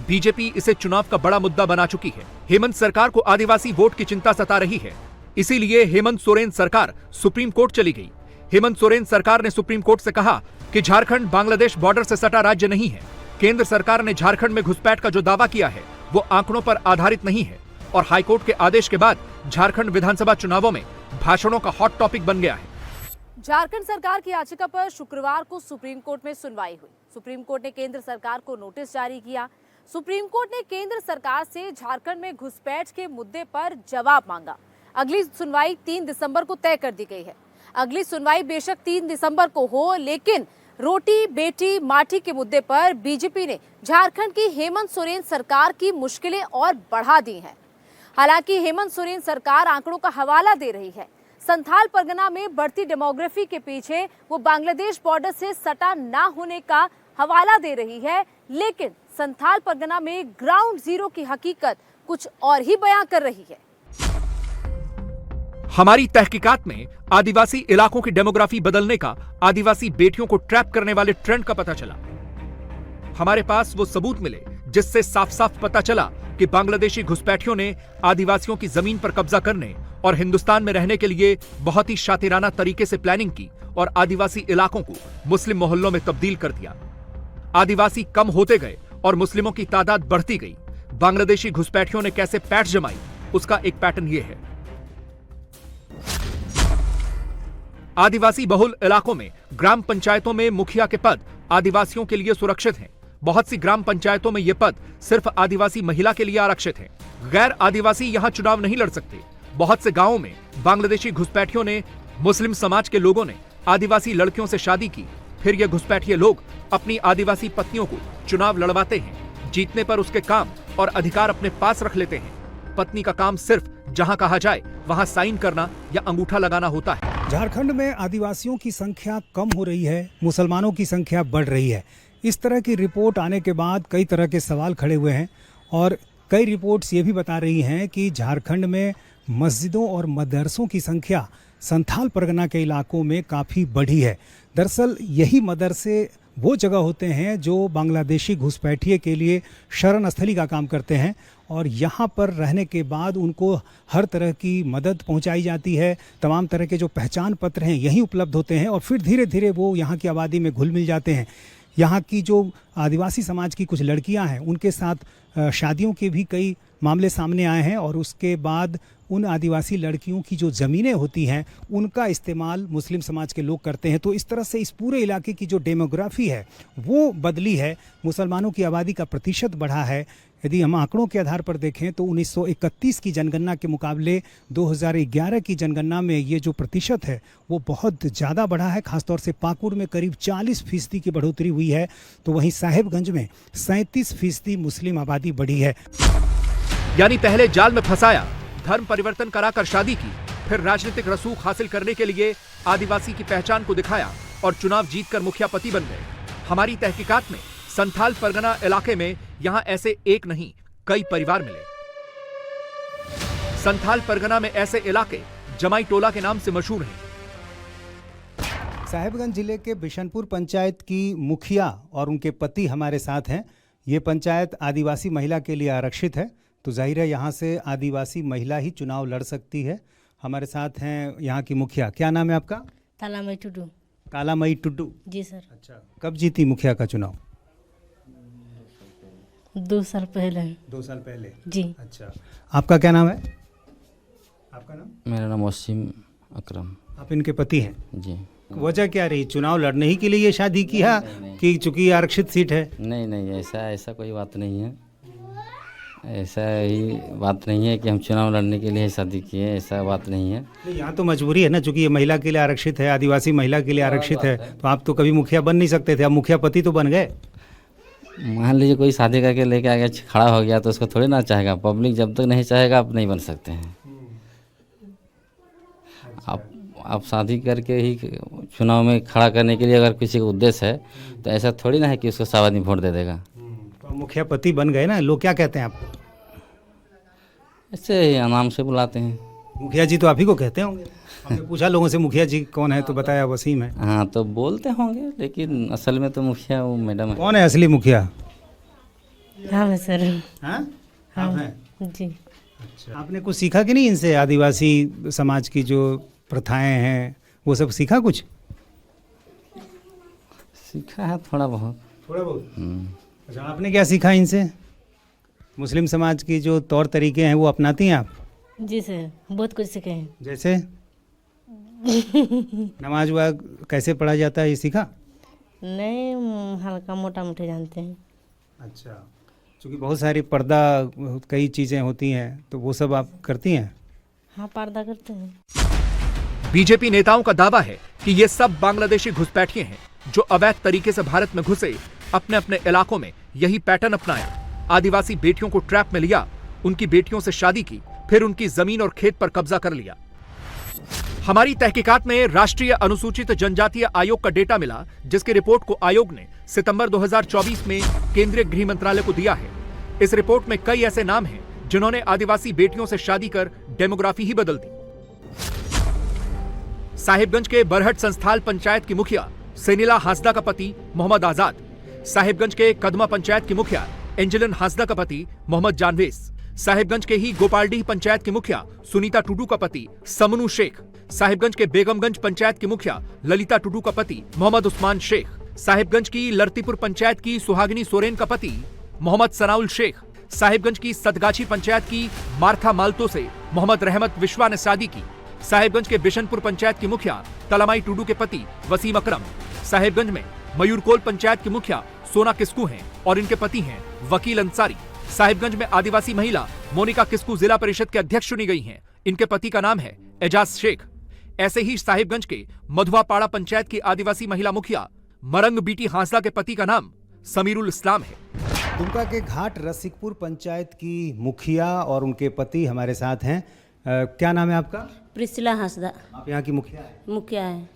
बीजेपी इसे चुनाव का बड़ा मुद्दा बना चुकी है। हेमंत सरकार को आदिवासी वोट की चिंता सता रही है, इसीलिए हेमंत सोरेन सरकार सुप्रीम कोर्ट चली गई। हेमंत सोरेन सरकार ने सुप्रीम कोर्ट से कहा कि झारखंड बांग्लादेश बॉर्डर से सटा राज्य नहीं है। केंद्र सरकार ने झारखंड में घुसपैठ का जो दावा किया है वो आंकड़ों पर आधारित नहीं है और हाईकोर्ट के आदेश के बाद झारखंड विधानसभा चुनावों में भाषणों का हॉट टॉपिक बन गया है। झारखंड सरकार की याचिका पर शुक्रवार को सुप्रीम कोर्ट में सुनवाई हुई। सुप्रीम कोर्ट ने केंद्र सरकार को नोटिस जारी किया। सुप्रीम कोर्ट ने केंद्र सरकार से झारखंड में घुसपैठ के मुद्दे पर जवाब मांगा। अगली सुनवाई 3 दिसंबर को तय कर दी गई है। अगली सुनवाई बेशक 3 दिसंबर को हो, लेकिन रोटी बेटी माटी के मुद्दे पर बीजेपी ने झारखंड की हेमंत सोरेन सरकार की मुश्किलें और बढ़ा दी हैं। हालांकि हेमंत सोरेन सरकार आंकड़ों का हवाला दे रही है। संथाल परगना में बढ़ती डेमोग्राफी के पीछे वो बांग्लादेश बॉर्डर से सटा ना होने का हवाला दे रही है, लेकिन संथाल परगना में ग्राउंड जीरो की हकीकत कुछ और ही बयां कर रही है। हमारी तहकीकात में आदिवासी इलाकों की डेमोग्राफी बदलने का आदिवासी बेटियों को ट्रैप करने वाले ट्रेंड का पता चला। हमारे पास वो सबूत मिले जिससे साफ साफ पता चला कि बांग्लादेशी घुसपैठियों ने आदिवासियों की जमीन पर कब्जा करने और हिंदुस्तान में रहने के लिए बहुत ही शातिराना तरीके से प्लानिंग की और आदिवासी इलाकों को मुस्लिम मोहल्लों में तब्दील कर दिया। आदिवासी कम होते गए और मुस्लिमों की तादाद बढ़ती गई। बांग्लादेशी घुसपैठियों ने कैसे पैठ जमाई, उसका एक पैटर्न यह है। आदिवासी बहुल इलाकों में ग्राम पंचायतों में मुखिया के पद आदिवासियों के लिए सुरक्षित हैं। बहुत सी ग्राम पंचायतों में ये पद सिर्फ आदिवासी महिला के लिए आरक्षित हैं। गैर आदिवासी यहां चुनाव नहीं लड़ सकते। बहुत से गांवों में बांग्लादेशी घुसपैठियों ने, मुस्लिम समाज के लोगों ने आदिवासी लड़कियों से शादी की। फिर ये घुसपैठिए लोग अपनी आदिवासी पत्नियों को चुनाव लड़वाते हैं। जीतने पर उसके काम और अधिकार अपने पास रख लेते हैं। पत्नी का काम सिर्फ जहां कहा जाए वहां साइन करना या अंगूठा लगाना होता है। झारखंड में आदिवासियों की संख्या कम हो रही है, मुसलमानों की संख्या बढ़ रही है। इस तरह की रिपोर्ट आने के बाद कई तरह के सवाल खड़े हुए हैं और कई रिपोर्ट्स ये भी बता रही हैं कि झारखंड में मस्जिदों और मदरसों की संख्या संथाल परगना के इलाकों में काफ़ी बढ़ी है। दरअसल यही मदरसे वो जगह होते हैं जो बांग्लादेशी घुसपैठिए के लिए शरण स्थली का काम करते हैं और यहाँ पर रहने के बाद उनको हर तरह की मदद पहुँचाई जाती है। तमाम तरह के जो पहचान पत्र हैं यहीं उपलब्ध होते हैं और फिर धीरे धीरे वो यहाँ की आबादी में घुल मिल जाते हैं। यहाँ की जो आदिवासी समाज की कुछ लड़कियाँ हैं उनके साथ शादियों के भी कई मामले सामने आए हैं और उसके बाद उन आदिवासी लड़कियों की जो ज़मीनें होती हैं उनका इस्तेमाल मुस्लिम समाज के लोग करते हैं। तो इस तरह से इस पूरे इलाके की जो डेमोग्राफी है वो बदली है, मुसलमानों की आबादी का प्रतिशत बढ़ा है। यदि हम आंकड़ों के आधार पर देखें तो 1931 की जनगणना के मुकाबले 2011 की जनगणना में ये जो प्रतिशत है वो बहुत ज़्यादा बढ़ा है। खासतौर से पाकुड़ में करीब 40% की बढ़ोतरी हुई है, तो वहीं साहिबगंज में 37% मुस्लिम आबादी बढ़ी है। यानी पहले जाल में फंसाया, धर्म परिवर्तन कराकर शादी की, फिर राजनीतिक रसूख हासिल करने के लिए आदिवासी की पहचान को दिखाया और चुनाव जीतकर मुखिया पति बन गए। हमारी तहकीकात में संथाल परगना इलाके में यहां ऐसे एक नहीं कई परिवार मिले। संथाल परगना में ऐसे इलाके जमाई टोला के नाम से मशहूर हैं। साहिबगंज जिले के बिशनपुर पंचायत की मुखिया और उनके पति हमारे साथ हैं। ये पंचायत आदिवासी महिला के लिए आरक्षित है, तो जाहिर है यहाँ से आदिवासी महिला ही चुनाव लड़ सकती है। हमारे साथ हैं यहाँ की मुखिया। क्या नाम है आपका? कालामई टुडू। कालामई टुडू जी सर। अच्छा, कब जीती मुखिया का चुनाव? 2 साल पहले। 2 साल पहले जी। अच्छा, आपका क्या नाम है? आपका नाम? मेरा नाम वसीम अकरम। आप इनके पति हैं? जी। वजह क्या रही, चुनाव लड़ने ही के लिए ये शादी किया कि चूंकि आरक्षित सीट है? नहीं नहीं, ऐसा कोई बात नहीं है। ऐसा ही बात नहीं है कि हम चुनाव लड़ने के लिए शादी किए, ऐसा बात नहीं है। यहाँ तो मजबूरी है ना, चूंकि ये महिला के लिए आरक्षित है, आदिवासी महिला के लिए आरक्षित है, तो आप तो कभी मुखिया बन नहीं सकते थे, अब मुखिया पति तो बन गए। मान लीजिए कोई शादी करके लेके आ गया, खड़ा हो गया, तो उसको थोड़ी ना चाहेगा। पब्लिक जब तक नहीं चाहेगा आप नहीं बन सकते हैं। आप शादी करके ही चुनाव में खड़ा करने के लिए अगर किसी का उद्देश्य है तो ऐसा थोड़ी ना है कि उसको सब आदमी वोट दे देगा। तो मुखिया पति बन गए ना, लोग क्या कहते हैं आपको? ऐसे ही नाम से बुलाते हैं। मुखिया जी तो आप ही को कहते होंगे। हमने पूछा लोगों से मुखिया जी कौन है, तो बताया वसीम है। हाँ, तो बोलते होंगे, लेकिन असल में तो मुखिया वो मैडम है। कौन है असली मुखिया? हाँ सर। हाँ, आप हैं? जी। अच्छा, आपने कुछ सीखा कि नहीं इनसे? आदिवासी समाज की जो प्रथाएं हैं वो सब सीखा? कुछ सीखा है थोड़ा बहुत। थोड़ा बहुत। अच्छा, आपने क्या सीखा इनसे? मुस्लिम समाज की जो तौर तरीके हैं वो अपनाती हैं आप? जी सर, बहुत कुछ सीखे हैं। जैसे नमाज वाज कैसे पढ़ा जाता है, ये सीखा? नहीं, हल्का मोटा मोटे जानते हैं। अच्छा, क्योंकि बहुत सारी पर्दा कई चीज़ें होती हैं, तो वो सब आप करती हैं? हाँ, पर्दा करते हैं। बीजेपी नेताओं का दावा है कि ये सब बांग्लादेशी घुसपैठिए हैं जो अवैध तरीके से भारत में घुसे, अपने अपने इलाकों में यही पैटर्न अपनाया, आदिवासी बेटियों को ट्रैप में लिया, उनकी बेटियों से शादी की, फिर उनकी जमीन और खेत पर कब्जा कर लिया। हमारी तहकीकात में राष्ट्रीय अनुसूचित जनजातीय आयोग का डेटा मिला, जिसकी रिपोर्ट को आयोग ने सितंबर 2024 में केंद्रीय गृह मंत्रालय को दिया है। इस रिपोर्ट में कई ऐसे नाम हैं जिन्होंने आदिवासी बेटियों से शादी कर डेमोग्राफी ही बदल दी। साहिबगंज के बरहट संस्थाल पंचायत की मुखिया सेनिला हासदा का पति मोहम्मद आजाद, साहिबगंज के कदमा पंचायत की मुखिया एंजेलिन हासदा का पति मोहम्मद जानवेज, साहिबगंज के ही गोपालडीह पंचायत की मुखिया सुनीता टुडू का पति समनू शेख, साहिबगंज के बेगमगंज पंचायत की मुखिया ललिता टुडू का पति मोहम्मद उस्मान शेख, साहिबगंज की लरतीपुर पंचायत की सुहागिनी सोरेन का पति मोहम्मद सनाउल शेख, साहिबगंज की सतगाछी पंचायत की मार्था माल्तो से मोहम्मद रहमत विश्वा ने शादी की, साहिबगंज के बिशनपुर पंचायत की मुखिया तलामाई टुडू के पति वसीम अकरम, साहिबगंज में मयूरकोल पंचायत की मुखिया सोना किस्कू हैं और इनके पति हैं वकील अंसारी, साहिबगंज में आदिवासी महिला मोनिका किस्कू जिला परिषद के अध्यक्ष चुनी गई हैं, इनके पति का नाम है एजाज शेख। ऐसे ही साहिबगंज के मधुआपाड़ा पंचायत की आदिवासी महिला मुखिया मरंग बीटी हांसदा के पति का नाम समीरुल इस्लाम है। दुमका के घाट रसिकपुर पंचायत की मुखिया और उनके पति हमारे साथ हैं। क्या नाम है आपका? प्रिसिला हासदा। आप यहाँ की मुखिया है? मुखिया है।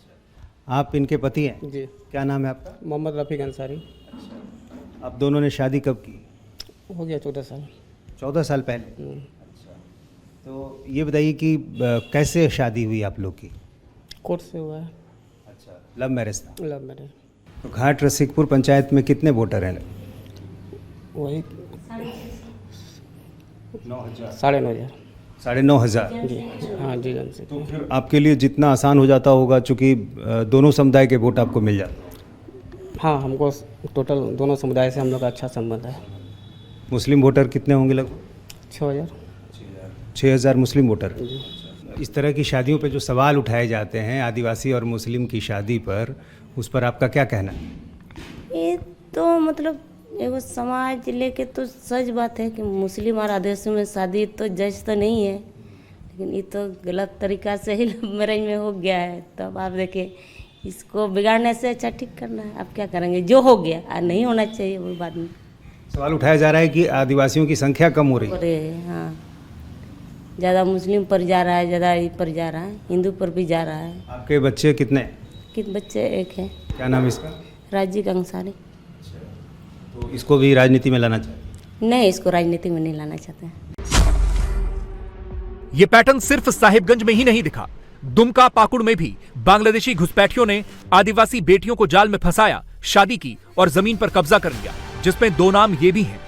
आप इनके पति हैं? जी। क्या नाम है आपका? मोहम्मद रफ़ीक अंसारी। आप दोनों ने शादी कब की? हो गया 14 साल। 14 साल पहले। अच्छा, तो ये बताइए कि कैसे शादी हुई आप लोग की? कोर्ट से हुआ है। अच्छा, लव मैरिज था? Love marriage. तो घाट रसिकपुर पंचायत में कितने वोटर हैं? वही 9,000। 9,500। 9,500? जी हाँ जी जान से। तो फिर आपके लिए जितना आसान हो जाता होगा, चूँकि दोनों समुदाय के वोट आपको मिल जाते? हाँ, हमको टोटल दोनों समुदाय से हम लोग का अच्छा संबंध है। मुस्लिम वोटर कितने होंगे लगभग? 6,000। 6,000 मुस्लिम वोटर। इस तरह की शादियों पे जो सवाल उठाए जाते हैं आदिवासी और मुस्लिम की शादी पर, उस पर आपका क्या कहना है? ये तो मतलब एगो समाज लेके तो सच बात है कि मुस्लिम और आदिवासी में शादी तो जज तो नहीं है, लेकिन ये तो गलत तरीका से ही लव मैरिज में हो गया है। तब आप देखिए, इसको बिगाड़ने से अच्छा ठीक करना है। आप क्या करेंगे, जो हो गया और नहीं होना चाहिए वो बाद में। सवाल उठाया जा रहा है कि आदिवासियों की संख्या कम हो रही है। अरे हाँ, ज़्यादा मुस्लिम पर जा रहा है, ज़्यादा ये पर जा रहा है, हिंदू पर भी जा रहा है। आपके बच्चे कितने हैं? कितने बच्चे? एक है। क्या नाम है इसका? राजीव अंसारी। तो इसको भी राजनीति में लाना चाहिए? नहीं, इसको राजनीति में नहीं लाना चाहते हैं। ये पैटर्न सिर्फ साहिबगंज में ही नहीं दिखा, दुमका पाकुड़ में भी बांग्लादेशी घुसपैठियों ने आदिवासी बेटियों को जाल में फंसाया, शादी की और जमीन पर कब्जा कर लिया, जिसमें 2 नाम ये भी हैं।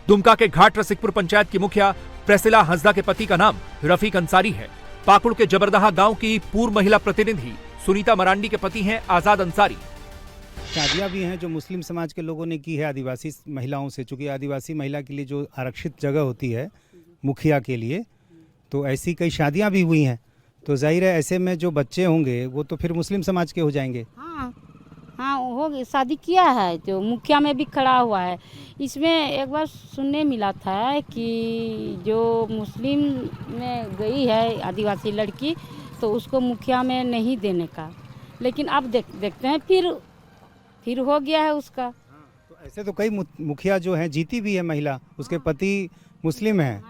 दुमका के घाट रसिकपुर पंचायत की मुखिया प्रेसिला हंसदा के पति का नाम रफीक अंसारी है। पाकुड़ के जबरदहा गांव की पूर्व महिला प्रतिनिधि सुनीता मरांडी के पति हैं आजाद अंसारी। शादियां भी हैं जो मुस्लिम समाज के लोगों ने की है आदिवासी महिलाओं से, चूंकि आदिवासी महिला के लिए जो आरक्षित जगह होती है मुखिया के लिए, तो ऐसी कई शादियां भी हुई हैं। तो जाहिर है ऐसे में जो बच्चे होंगे वो तो फिर मुस्लिम समाज के हो जाएंगे। हाँ हो गई, शादी किया है, जो मुखिया में भी खड़ा हुआ है। इसमें एक बार सुनने मिला था कि जो मुस्लिम में गई है आदिवासी लड़की, तो उसको मुखिया में नहीं देने का, लेकिन अब देखते हैं फिर हो गया है उसका। तो ऐसे तो कई मुखिया जो हैं जीती भी है महिला, उसके पति मुस्लिम हैं।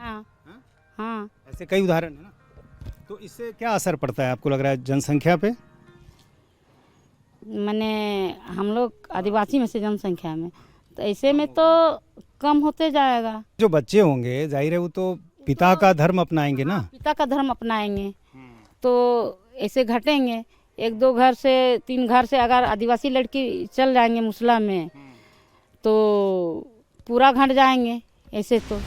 हाँ, ऐसे कई उदाहरण है ना। तो इससे क्या असर पड़ता है आपको लग रहा है जनसंख्या पे? मैंने हम लोग आदिवासी में से जनसंख्या में, तो ऐसे में तो कम होते जाएगा। जो बच्चे होंगे जाहिर है वो तो पिता का धर्म अपनाएंगे ना। पिता का धर्म अपनाएंगे तो ऐसे घटेंगे। 1-2 घर से 3 घर से अगर आदिवासी लड़की चल जाएंगे मुस्लिम में, तो पूरा घट जाएंगे ऐसे। तो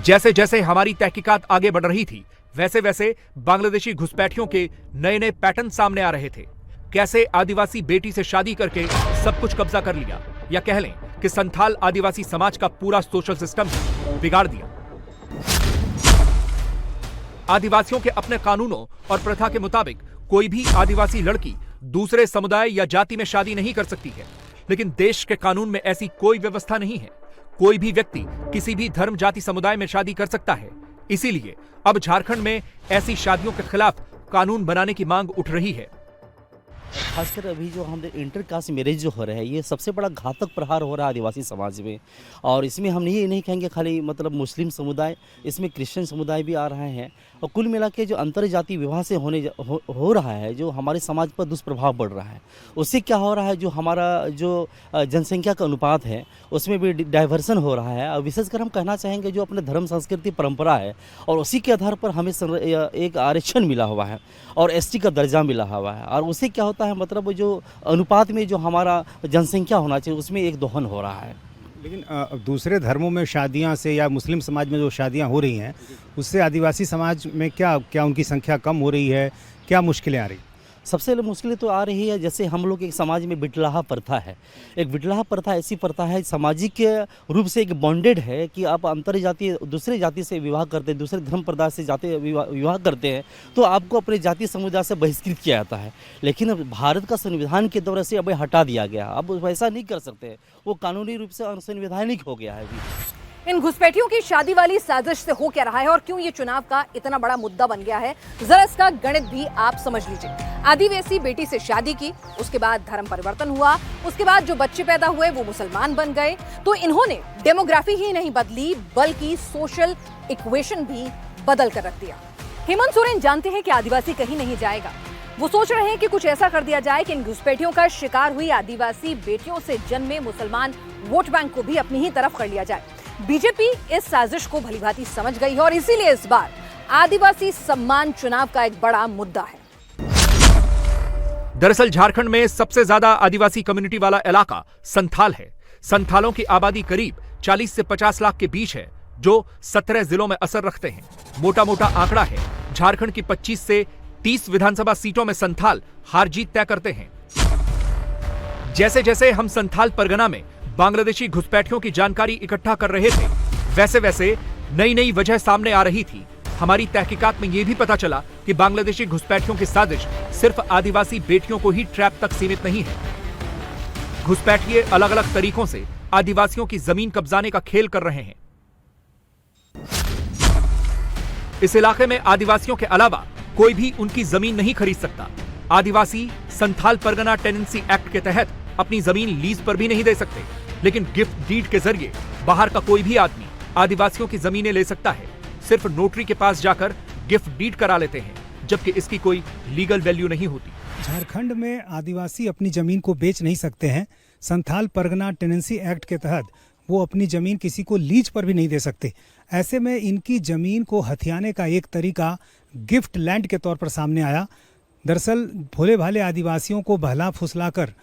जैसे जैसे हमारी तहकीकात आगे बढ़ रही थी, वैसे वैसे बांग्लादेशी घुसपैठियों के नए नए पैटर्न सामने आ रहे थे। कैसे आदिवासी बेटी से शादी करके सब कुछ कब्जा कर लिया, या कह लें कि संथाल आदिवासी समाज का पूरा सोशल सिस्टम बिगाड़ दिया। आदिवासियों के अपने कानूनों और प्रथा के मुताबिक कोई भी आदिवासी लड़की दूसरे समुदाय या जाति में शादी नहीं कर सकती है, लेकिन देश के कानून में ऐसी कोई व्यवस्था नहीं है। कोई भी व्यक्ति किसी भी धर्म जाति समुदाय में शादी कर सकता है। इसीलिए अब झारखंड में ऐसी शादियों के खिलाफ कानून बनाने की मांग उठ रही है। खासकर अभी जो हम इंटर कास्ट मैरिज जो हो रहा है, ये सबसे बड़ा घातक प्रहार हो रहा है आदिवासी समाज में। और इसमें हम ये नहीं कहेंगे खाली मतलब मुस्लिम समुदाय, इसमें क्रिश्चियन समुदाय भी आ रहे हैं। और कुल मिला के जो अंतरजातीय विवाह से हो रहा है, जो हमारे समाज पर दुष्प्रभाव पड़ रहा है, उससे क्या हो रहा है, जो हमारा जो जनसंख्या का अनुपात है उसमें भी डाइवर्सन हो रहा है। और विशेषकर हम कहना चाहेंगे जो अपने धर्म संस्कृति परंपरा है, और उसी के आधार पर हमें एक आरक्षण मिला हुआ है और एसटी का दर्जा मिला हुआ है। और उससे क्या होता है, मतलब जो अनुपात में जो हमारा जनसंख्या होना चाहिए उसमें एक दोहन हो रहा है। लेकिन दूसरे धर्मों में शादियां से या मुस्लिम समाज में जो शादियां हो रही हैं, उससे आदिवासी समाज में क्या उनकी संख्या कम हो रही है, क्या मुश्किलें आ रही? सबसे मुश्किल तो आ रही है, जैसे हम लोग एक समाज में बिटलाहा प्रथा है। एक बिटलाहा प्रथा ऐसी प्रथा है, सामाजिक रूप से एक बॉन्डेड है कि आप अंतर जातीय दूसरे जाति से विवाह करते हैं, दूसरे धर्म प्रदाय से जाते विवाह करते हैं, तो आपको अपने जातीय समुदाय से बहिष्कृत किया जाता है। लेकिन अब भारत का संविधान के द्वारा से अब हटा दिया गया। अब वैसा नहीं कर सकते, वो कानूनी रूप से असंवैधानिक हो गया है अभी। इन घुसपैठियों की शादी वाली साजिश से हो क्या रहा है और क्यों ये चुनाव का इतना बड़ा मुद्दा बन गया है, जरा इसका गणित भी आप समझ लीजिए। आदिवासी बेटी से शादी की, उसके बाद धर्म परिवर्तन हुआ, उसके बाद जो बच्चे पैदा हुए वो मुसलमान बन गए, तो इन्होंने डेमोग्राफी ही नहीं बदली बल्कि सोशल इक्वेशन भी बदल कर रख दिया। हेमंत सोरेन जानते हैं कि आदिवासी कहीं नहीं जाएगा। वो सोच रहे हैं कि कुछ ऐसा कर दिया जाए कि इन घुसपैठियों का शिकार हुई आदिवासी बेटियों से जन्मे मुसलमान वोट बैंक को भी अपनी ही तरफ कर लिया जाए। बीजेपी इस साजिश को भलीभांति समझ गई है और इसीलिए इस बार आदिवासी सम्मान चुनाव का एक बड़ा मुद्दा है। दरअसल झारखंड में सबसे ज्यादा आदिवासी कम्युनिटी वाला इलाका संथाल है। संथालों की आबादी करीब 40 से 50 लाख के बीच है, जो 17 जिलों में असर रखते हैं। मोटा मोटा आंकड़ा है, झारखंड की 25 से 30 विधानसभा सीटों में संथाल हार जीत तय करते हैं। जैसे जैसे हम संथाल परगना में बांग्लादेशी घुसपैठियों की जानकारी इकट्ठा कर रहे थे, वैसे वैसे नई नई वजह सामने आ रही थी। हमारी तहकीकात में यह भी पता चला कि बांग्लादेशी घुसपैठियों की साजिश सिर्फ आदिवासी बेटियों को ही ट्रैप तक सीमित नहीं है। घुसपैठिए अलग अलग तरीकों से आदिवासियों की जमीन कब्जाने का खेल कर रहे हैं। इस इलाके में आदिवासियों के अलावा कोई भी उनकी जमीन नहीं खरीद सकता। आदिवासी संथाल परगना टेनेंसी एक्ट के तहत अपनी जमीन लीज पर भी नहीं दे सकते, लेकिन गिफ्ट डीड के जरिए बाहर का कोई भी आदमी आदिवासियों की जमीनें ले सकता है। सिर्फ नोटरी के पास जाकर गिफ्ट डीड करा लेते हैं, जबकि इसकी कोई लीगल वैल्यू नहीं होती। झारखंड में आदिवासी अपनी जमीन को बेच नहीं सकते हैं। संथाल परगना टेनेंसी एक्ट के तहत वो अपनी जमीन किसी को लीज पर भी नहीं दे सकते। ऐसे में इनकी जमीन को हथियाने का एक तरीका गिफ्ट लैंड के तौर पर सामने आया। दरअसल भोले भाले आदिवासियों को बहला फुसलाकर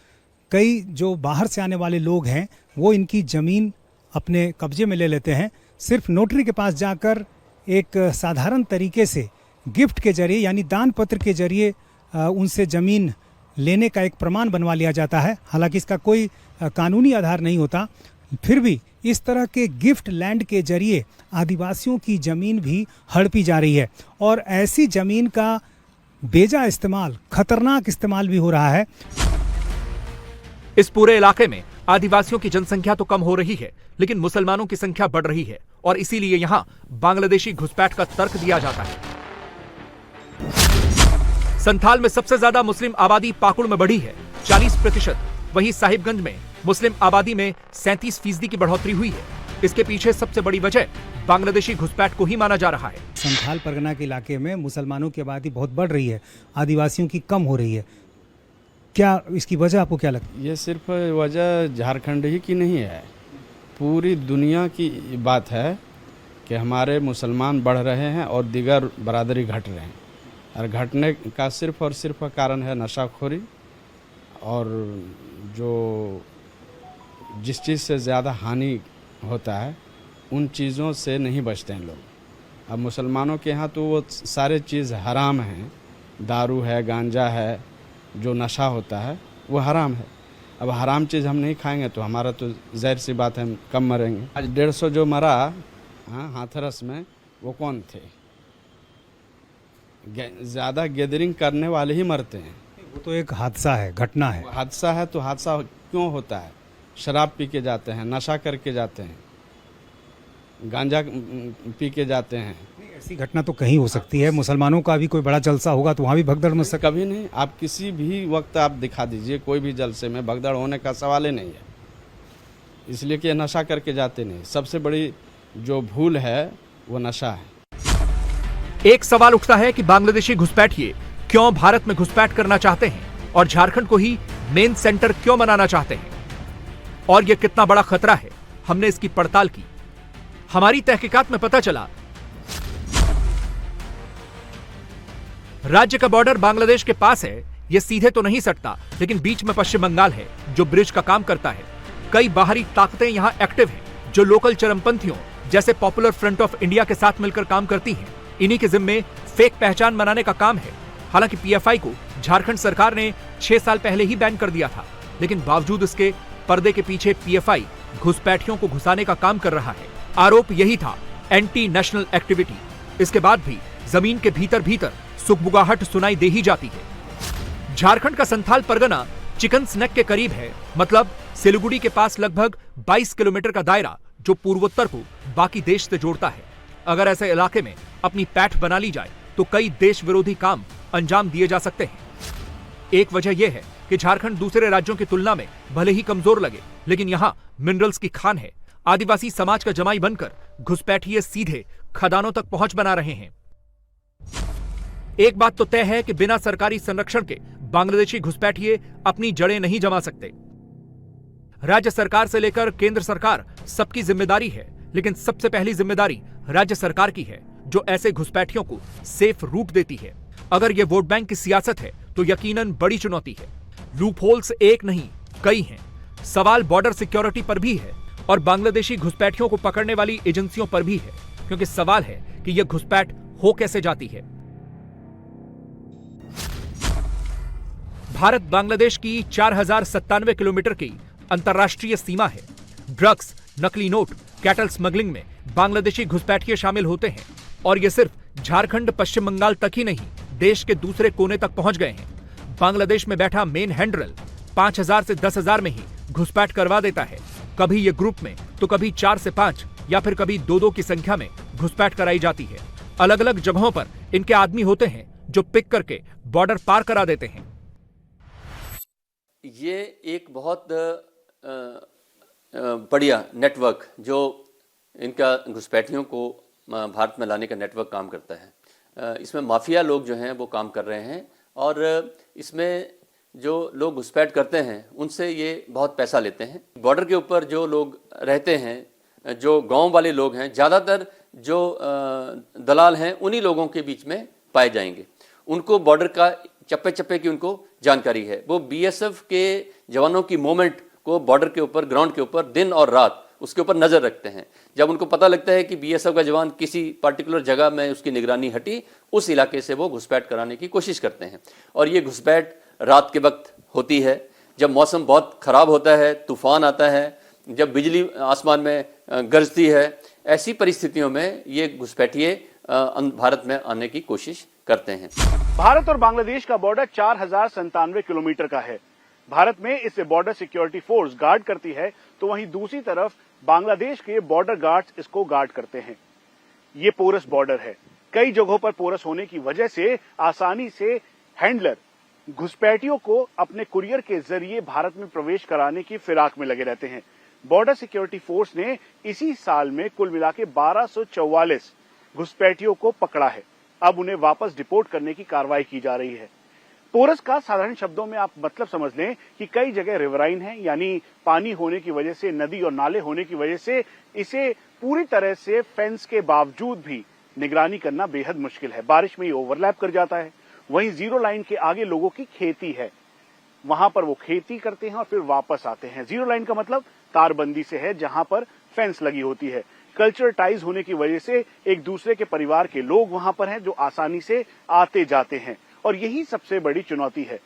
कई जो बाहर से आने वाले लोग हैं वो इनकी जमीन अपने कब्जे में ले लेते हैं। सिर्फ नोटरी के पास जाकर एक साधारण तरीके से गिफ्ट के जरिए यानी दान पत्र के जरिए उनसे ज़मीन लेने का एक प्रमाण बनवा लिया जाता है। हालांकि इसका कोई कानूनी आधार नहीं होता, फिर भी इस तरह के गिफ्ट लैंड के जरिए आदिवासियों की ज़मीन भी हड़पी जा रही है और ऐसी ज़मीन का बेजा इस्तेमाल, खतरनाक इस्तेमाल भी हो रहा है। इस पूरे इलाके में आदिवासियों की जनसंख्या तो कम हो रही है, लेकिन मुसलमानों की संख्या बढ़ रही है और इसीलिए यहां बांग्लादेशी घुसपैठ का तर्क दिया जाता है। संथाल में सबसे ज्यादा मुस्लिम आबादी पाकुड़ में बढ़ी है 40%। वहीं साहिबगंज में मुस्लिम आबादी में 37% की बढ़ोतरी हुई है। इसके पीछे सबसे बड़ी वजह बांग्लादेशी घुसपैठ को ही माना जा रहा है। संथाल परगना के इलाके में मुसलमानों की आबादी बहुत बढ़ रही है, आदिवासियों की कम हो रही है। क्या इसकी वजह आपको क्या लगती है? ये सिर्फ वजह झारखंड ही की नहीं है, पूरी दुनिया की बात है कि हमारे मुसलमान बढ़ रहे हैं और दीगर बरादरी घट रहे हैं। और घटने का सिर्फ और सिर्फ कारण है नशाखोरी और जो जिस चीज़ से ज़्यादा हानि होता है उन चीज़ों से नहीं बचते हैं लोग। अब मुसलमानों के यहाँ तो वो सारे चीज़ हराम हैं, दारू है, गांजा है, जो नशा होता है वो हराम है। अब हराम चीज़ हम नहीं खाएंगे तो हमारा तो ज़ाहिर सी बात है हम कम मरेंगे। आज 150 जो मरा हाथरस में वो कौन थे? ज़्यादा गैदरिंग करने वाले ही मरते हैं। वो तो एक हादसा है, घटना है। हादसा है तो हादसा क्यों होता है? शराब पी के जाते हैं, नशा करके जाते हैं, गांजा पी के जाते हैं। ऐसी घटना तो कहीं हो सकती है। मुसलमानों का भी कोई बड़ा जलसा होगा तो वहाँ भी भगदड़ मच सकती है। कभी नहीं, आप किसी भी वक्त आप दिखा दीजिए कोई भी जलसे में भगदड़ होने का सवाल ही नहीं है, इसलिए कि नशा करके जाते नहीं। सबसे बड़ी जो भूल है वो नशा है। एक सवाल उठता है कि बांग्लादेशी घुसपैठिए क्यों भारत में घुसपैठ करना चाहते हैं और झारखंड को ही मेन सेंटर क्यों बनाना चाहते हैं, और यह कितना बड़ा खतरा है। हमने इसकी पड़ताल की। हमारी तहकीकात में पता चला राज्य का बॉर्डर बांग्लादेश के पास है। यह सीधे तो नहीं सटता, लेकिन बीच में पश्चिम बंगाल है जो ब्रिज का काम करता है। कई बाहरी ताकतें यहां एक्टिव हैं जो लोकल चरमपंथियों जैसे पॉपुलर फ्रंट ऑफ इंडिया के साथ मिलकर काम करती हैं। इन्हीं के जिम्मे फेक पहचान बनाने का काम है। हालांकि पीएफआई को झारखंड सरकार ने 6 साल पहले ही बैन कर दिया था, लेकिन बावजूद इसके पर्दे के पीछे पीएफआई घुसपैठियों को घुसाने का काम कर रहा है। आरोप यही था, एंटी नेशनल एक्टिविटी। इसके बाद भी जमीन के भीतर भीतर सुखबुगाहट सुनाई दे ही जाती है। झारखंड का संथाल परगना चिकन स्नेक के करीब है, मतलब सिलीगुड़ी के पास लगभग 22 किलोमीटर का दायरा जो पूर्वोत्तर को बाकी देश से जोड़ता है। अगर ऐसे इलाके में अपनी पैठ बना ली जाए तो कई देश विरोधी काम अंजाम दिए जा सकते हैं। एक वजह यह है कि झारखंड दूसरे राज्यों की तुलना में भले ही कमजोर लगे, लेकिन यहां मिनरल्स की खान है। आदिवासी समाज का जमाई बनकर घुसपैठिए सीधे खदानों तक पहुंच बना रहे हैं। एक बात तो तय है कि बिना सरकारी संरक्षण के बांग्लादेशी घुसपैठिए अपनी जड़ें नहीं जमा सकते। राज्य सरकार से लेकर केंद्र सरकार सबकी जिम्मेदारी है, लेकिन सबसे पहली जिम्मेदारी राज्य सरकार की है जो ऐसे घुसपैठियों को सेफ रूट देती है। अगर यह वोट बैंक की सियासत है तो यकीनन बड़ी चुनौती है। लूपहोल्स एक नहीं कई हैं। सवाल बॉर्डर सिक्योरिटी पर भी है और बांग्लादेशी घुसपैठियों को पकड़ने वाली एजेंसियों पर भी है, क्योंकि सवाल है कि यह घुसपैठ हो कैसे जाती है। भारत बांग्लादेश की 4097 किलोमीटर की अंतर्राष्ट्रीय सीमा है। ड्रग्स, नकली नोट, कैटल स्मगलिंग में बांग्लादेशी घुसपैठिए शामिल होते हैं और ये सिर्फ झारखंड पश्चिम बंगाल तक ही नहीं, देश के दूसरे कोने तक पहुंच गए हैं। बांग्लादेश में बैठा मेन हैंडरल 5,000 से 10,000 में ही घुसपैठ करवा देता है। कभी ये ग्रुप में तो कभी 4 से 5 या फिर कभी 2-2 की संख्या में घुसपैठ कराई जाती है। अलग अलग जगहों पर इनके आदमी होते हैं जो पिक करके बॉर्डर पार करा देते हैं। ये एक बहुत बढ़िया नेटवर्क जो इनका घुसपैठियों को भारत में लाने का नेटवर्क काम करता है। इसमें माफिया लोग जो हैं वो काम कर रहे हैं और इसमें जो लोग घुसपैठ करते हैं उनसे ये बहुत पैसा लेते हैं। बॉर्डर के ऊपर जो लोग रहते हैं, जो गांव वाले लोग हैं, ज़्यादातर जो दलाल हैं उन्हीं लोगों के बीच में पाए जाएंगे। उनको बॉर्डर का चप्पे चप्पे की उनको जानकारी है। वो बीएसएफ के जवानों की मूवमेंट को बॉर्डर के ऊपर, ग्राउंड के ऊपर दिन और रात उसके ऊपर नज़र रखते हैं। जब उनको पता लगता है कि बीएसएफ का जवान किसी पर्टिकुलर जगह में उसकी निगरानी हटी, उस इलाके से वो घुसपैठ कराने की कोशिश करते हैं। और ये घुसपैठ रात के वक्त होती है, जब मौसम बहुत ख़राब होता है, तूफान आता है, जब बिजली आसमान में गरजती है। ऐसी परिस्थितियों में ये घुसपैठिए भारत में आने की कोशिश करते हैं। भारत और बांग्लादेश का बॉर्डर 4,097 किलोमीटर का है। भारत में इसे बॉर्डर सिक्योरिटी फोर्स गार्ड करती है, तो वहीं दूसरी तरफ बांग्लादेश के बॉर्डर गार्ड्स इसको गार्ड करते हैं। ये पोरस बॉर्डर है। कई जगहों पर पोरस होने की वजह से आसानी से हैंडलर घुसपैठियों को अपने कुरियर के जरिए भारत में प्रवेश कराने की फिराक में लगे रहते हैं। बॉर्डर सिक्योरिटी फोर्स ने इसी साल में कुल मिला के 1244 घुसपैठियों को पकड़ा है। अब उन्हें वापस डिपोर्ट करने की कार्रवाई की जा रही है। पोरस का साधारण शब्दों में आप मतलब समझ लें कि कई जगह रिवराइन है, यानी पानी होने की वजह से, नदी और नाले होने की वजह से इसे पूरी तरह से फेंस के बावजूद भी निगरानी करना बेहद मुश्किल है। बारिश में ये ओवरलैप कर जाता है। वहीं जीरो लाइन के आगे लोगों की खेती है, वहां पर वो खेती करते हैं और फिर वापस आते हैं। जीरो लाइन का मतलब तारबंदी से है, जहां पर फेंस लगी होती है। कल्चर टाइज होने की वजह से एक दूसरे के परिवार के लोग वहां पर हैं जो आसानी से आते जाते हैं। और यही सबसे बड़ी चुनौती है